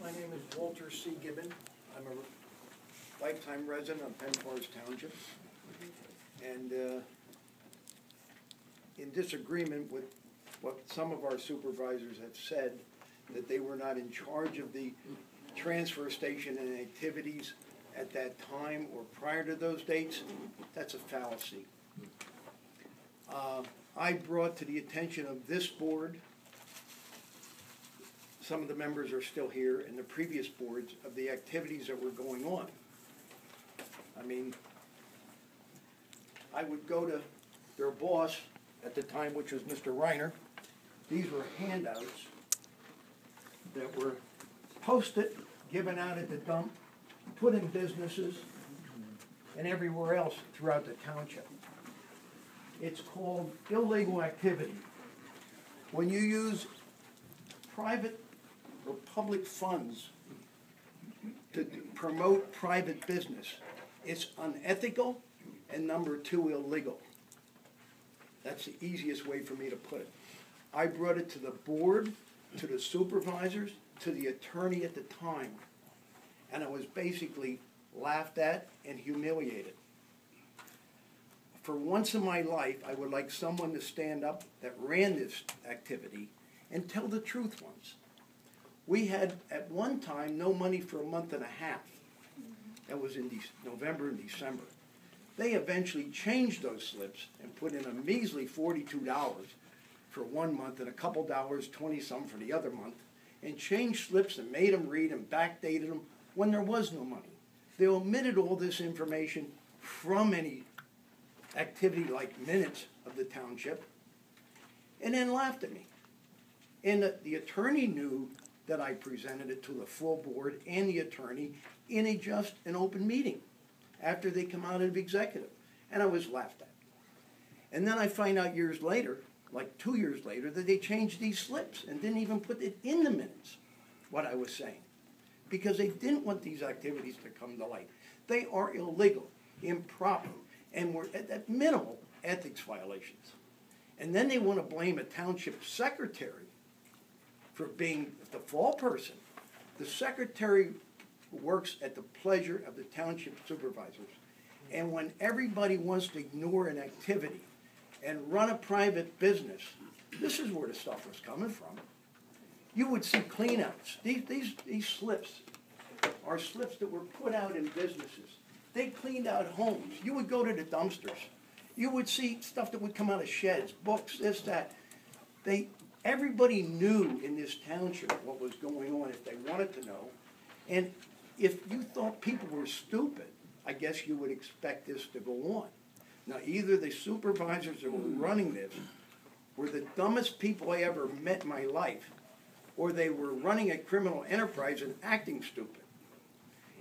My name is Walter C. Gibbon. I'm a lifetime resident of Penn Forest Township. And in disagreement with what some of our supervisors have said, that they were not in charge of the transfer station and activities at that time or prior to those dates, that's a fallacy. I brought to the attention of this board, some of the members are still here, and the previous boards, of the activities that were going on. I mean, I would go to their boss at the time, which was Mr. Reiner. These were handouts that were posted, given out at the dump, put in businesses, and everywhere else throughout the township. It's called illegal activity. When you use private or public funds to promote private business, it's unethical and number two, illegal. That's the easiest way for me to put it. I brought it to the board, to the supervisors, to the attorney at the time, and I was basically laughed at and humiliated. For once in my life, I would like someone to stand up that ran this activity and tell the truth once. We had, at one time, no money for a month and a half. That was in November and December. They eventually changed those slips and put in a measly $42 for 1 month and a couple dollars, 20-some for the other month, and changed slips and made them read and backdated them when there was no money. They omitted all this information from any activity like minutes of the township, and then laughed at me. And the attorney knew that I presented it to the full board and the attorney in an open meeting after they come out of executive, and I was laughed at. And then I find out years later, like 2 years later, that they changed these slips and didn't even put it in the minutes, what I was saying, because they didn't want these activities to come to light. They are illegal, improper, and were at minimal ethics violations. And then they want to blame a township secretary for being the fault person. The secretary works at the pleasure of the township supervisors. And when everybody wants to ignore an activity and run a private business, this is where the stuff was coming from. You would see cleanouts. These slips are slips that were put out in businesses. They cleaned out homes. You would go to the dumpsters. You would see stuff that would come out of sheds, books, this, that. Everybody knew in this township what was going on if they wanted to know. And if you thought people were stupid, I guess you would expect this to go on. Now, either the supervisors that were running this were the dumbest people I ever met in my life, or they were running a criminal enterprise and acting stupid.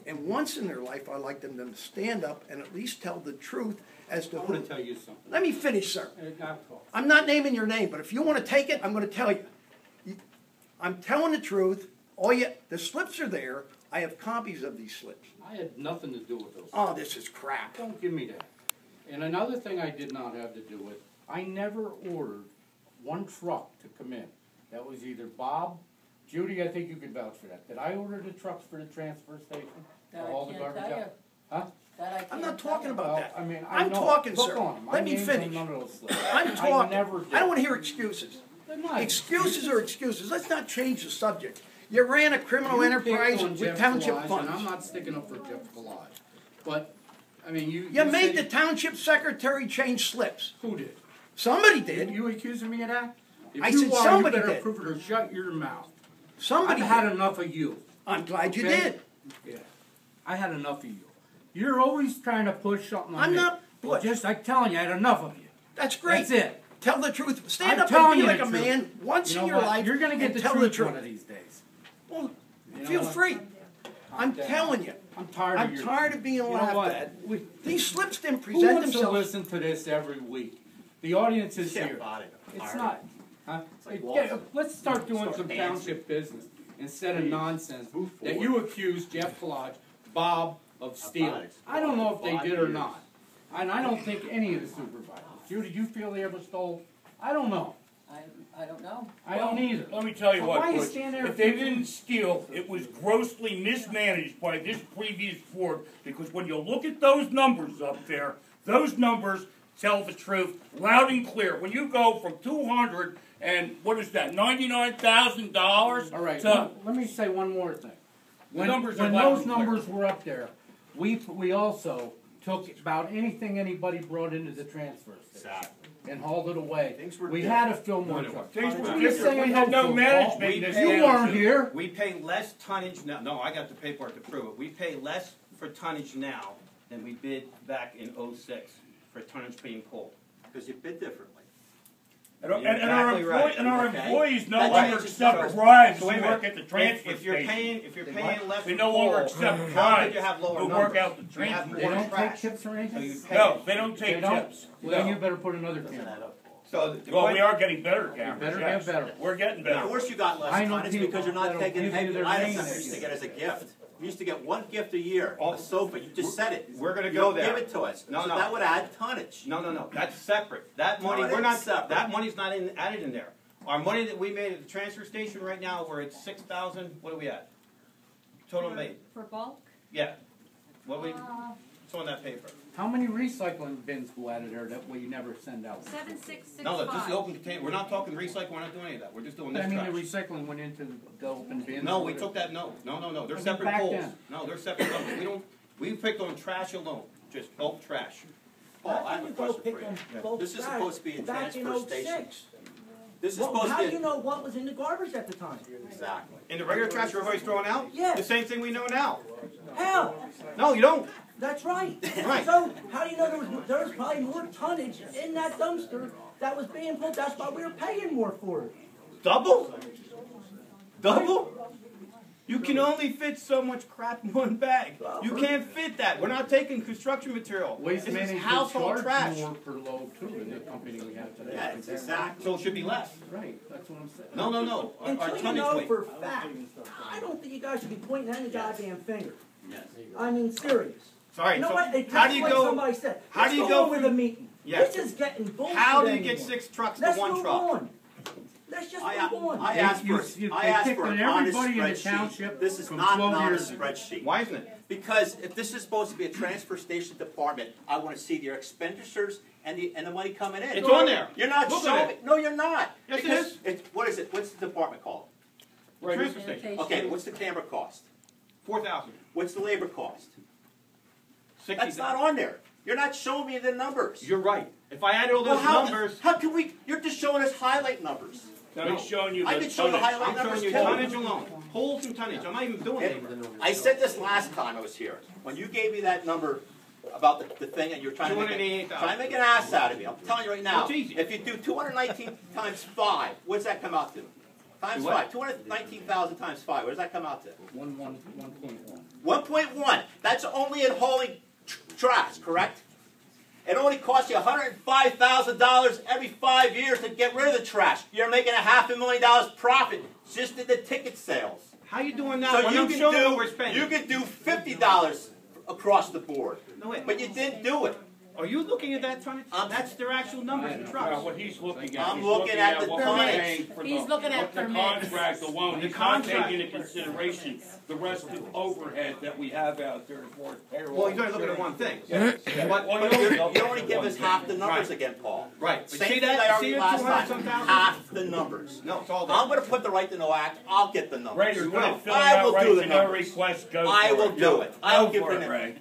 And once in their life, I'd like them to stand up and at least tell the truth as to who. I want to tell you something. Let me finish, sir. I'm not naming your name, but if you want to take it, I'm going to tell you. I'm telling the truth. The slips are there. I have copies of these slips. I had nothing to do with those. Oh, this is crap. Don't give me that. And another thing I did not have to do with, I never ordered one truck to come in. That was either Bob, Judy, I think you can vouch for that. Did I order the trucks for the transfer station? That all I the can't garbage tell out? Huh? That I can't I'm not tell talking you. about that. I mean, I'm know. talking, Look sir. on 'em. My Let me name's on finish. none of those slips. I'm talking. I never did. I don't want to hear excuses. They're not Excuses are excuses. Let's not change the subject. You ran a criminal You enterprise picked on with Jeff township Collage, funds. And I'm not sticking up for Jeff Collage. But, I mean, you made the said, township secretary change slips. who did? Somebody did. You accusing me of that? If I you said are, somebody you better did. prove it or shut your mouth. Somebody I've had did. enough of you. I'm glad you Okay? did. Yeah. I had enough of you. You're always trying to push something on I'm me. not Well, push. I'm telling you, I had enough of you. That's great. That's it. Tell the truth. Stand I'm up and telling be you like the a truth. man once You know in your what? life. You're going to get and the tell truth the truth one of these days. Well, You know feel what? free. I'm down. telling you. I'm tired of I'm your... tired of being You know laughed what? at. These slips didn't Who present wants to themselves. listen to this every week? The audience is Yeah, here. bought it. It's not. Huh? like Let's start doing Start some dancing. township business instead of Please. nonsense Move that forward. you accuse Jeff Collage, Bob, of stealing. I don't know if they 5 did or years. not. And I don't think any of the supervisors. Judy, do you feel they ever stole? I don't know. I don't know. I don't either. Let me tell you So what, why you Butch, stand there if they thinking- didn't steal, it was grossly mismanaged by this previous board, because when you look at those numbers up there, those numbers tell the truth loud and clear. When you go from 200 and, what is that, $99,000? All right, to, let me say one more thing. When numbers are when loud those and clear. numbers were up there, we also took about anything anybody brought into the transfer station and hauled it away. Things were We different. had to fill more trucks. things were I'm just different. saying We had no football. management in this You town. weren't here. We pay less tonnage now, no, I got the paperwork to prove it. We pay less for tonnage now than we bid back in '06 for tonnage being pulled. Because you bid differently. And our Exactly right. employees Okay. no That longer changes accept numbers. bribes So who wait a work minute. at the transfer If you're station. paying less They for no longer coal, accept how could bribes you have lower who numbers? work out the You have transfer. They more don't take trash. chips or So anything? you pay. No, they don't They take don't? tips. Well, then No. you better put another camera. So the Well, point- we are getting better cameras, Better yes. get better. We're getting Of better. course you got less I know tonnage people because you're not that'll taking give you their items name that we used to and get as a gift. We used to get one gift a year, Oh, a sofa, you just said it. we're gonna You go don't there. give it to us, No, so no. that would add tonnage. No, that's separate. That money, No, it we're ain't not, separate. that money's not added in there. Our money that we made at the transfer station right now, we're at 6,000, what are we at? Total made, For bulk? yeah. What we, it's on that paper. How many recycling bins go out of there that we never send out? 7665. No, look, this is open container, we're not talking recycle, we're not doing any of that, we're just doing I this mean, the trash. recycling went into the open bins. No, or we whatever. took that, no, they're Okay, separate back poles. then. No, they're separate numbers. We picked on trash alone, just bulk trash. Paul, I have a you go question pick for you. on Yeah. both This is sides supposed to be a back in transfer station. 06? This is Well, supposed how to do you be. know what was in the garbage at the time? Exactly. In the regular trash everybody's throwing out? Yeah. The same thing we know now. How? No, you don't. That's right. Right. So how do you know there was probably more tonnage in that dumpster that was being pulled? That's why we were paying more for it. Double? Double? You can only fit so much crap in one bag. You can't fit that. We're not taking construction material. Waste This is management household charge trash. more per load too in the company we have today. Yeah, it's exactly. So it should be less. Right, that's what I'm saying. No. Our Until you tonnage know weight. for a fact, I don't think you guys should be pointing any goddamn finger. Yes. I mean, serious. Sorry, You know so what? It's how just do you like go? somebody said. how Let's do you go go on with from- the meeting. Yeah. This is getting bullshit How do you get anymore. 6 trucks to Let's one move truck? on. Let's just move on. I asked for, You- I they asked picked for on an honest everybody in the spreadsheet. township This is from not an 12 honest years ago. spreadsheet. Why isn't it? Because if this is supposed to be a transfer station department, I want to see your expenditures and the money coming in. It's on there. You're not Look at showing. it. No, you're not. Yes, it Because is. What is it? What's the department called? Transfer station. Sanitation. Okay, what's the camera cost? 4,000. What's the labor cost? 60. That's not on there. You're not showing me the numbers. You're right. If I added all Well, those how, numbers, how can we? You're just showing us highlight numbers. I'm showing you I the can show the tonnage. highlight I'm showing numbers you too. tonnage alone. Holes and tonnage. I'm not even doing And anything. I said this last time I was here. When you gave me that number about the thing and you're trying to make, 288,000. trying to make an ass out of me, I'm telling you right now. It's easy. If you do 219 times 5, what does that come out to? Times Do what? 5. 219,000 times 5. What does that come out to? 1.1. 1.1. That's only in hauling trash, correct? It only costs you $105,000 every 5 years to get rid of the trash. You're making $500,000 profit just in the ticket sales. How you doing now? So when you I'm can showing what do we're spending. you can do $50 across the board, No, wait. but you didn't do it. Are you looking at that tonnage? That's their actual numbers in Well, trucks. what he's looking at, I'm he's looking at the what we're tonnage. paying for He's looking at the permits. contract alone. The He's not contract. taking into consideration the rest of the overhead that we have out there for payroll. Well, he's only looking at one thing. Yeah. But, But you only give us half the numbers Right. again, Paul. Right. But Same see thing that? I See argued your last 200 some time. thousand? Half the numbers. No, it's all there. I'm going to put the right to know act. I'll get the numbers. Ray, you're going to fill I out will right do the to know numbers. request, go I for will it. do it. I will Go give for it. it, Ray.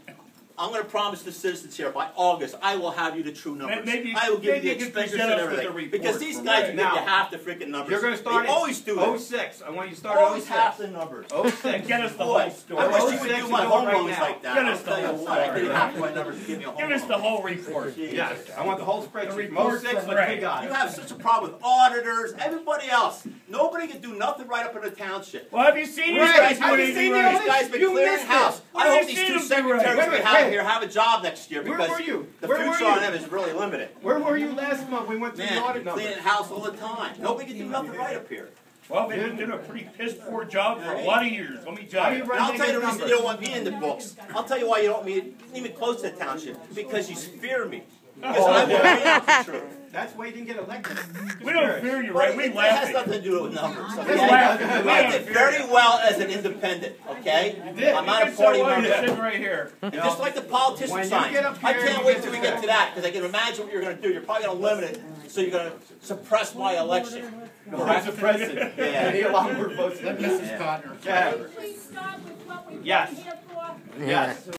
I'm going to promise the citizens here by August, I will have you the true numbers. Maybe- I will give you maybe the you can expenditures present and us with a everything. report Because these from guys Ray. will give you Now, half the freaking numbers. You're going to start They always do that. 06. I want you to start Always 06. half the numbers. 06. Get us the Boy, whole story. I wish you would 06 do my is home right loans now. like that. Get I'll us the tell you whole what, I story. did half my numbers to give me a home Give us loan. the whole report. Yes. I want the whole spreadsheet. report 06, from like Ray. we got You it. have such a problem with auditors, everybody else. Nobody can do nothing right up in the township. Well, have you seen These these guys, guys have doing you anything seen right? these guys been You clearing missed house? it. I Where hope you these seen two them do right? secretaries Wait, we wait, have hey. here have a job next year Where because were you? the Where were future on you? them is really limited. Where were you last month? We went through the Man, audit numbers. cleaning house all the time. Nobody can do nothing right up here. Well, they've been doing a pretty piss poor job for a lot of years, let me tell How do you. you And I'll run tell you the negative reason numbers? you don't want me in the books. I'll tell you why you don't want me even close to the township. Because you fear me. Because I will bring out the truth. That's why you didn't get elected. We don't fear you, Well, right? We it laugh has at nothing you. to do with numbers, Just okay? laugh. I did very well as an independent, okay? I'm not a You did so party well, you're member. sitting right here. And just like the politician When you sign, get up I here can't and wait you till we get get to that, because I can imagine what you're gonna do. You're probably gonna limit it, so you're gonna suppress my election. As a president. Yeah. I need a lot more votes Let than Mrs. Cotner. Yeah. Please start with what we've Yes. come here for. Yes.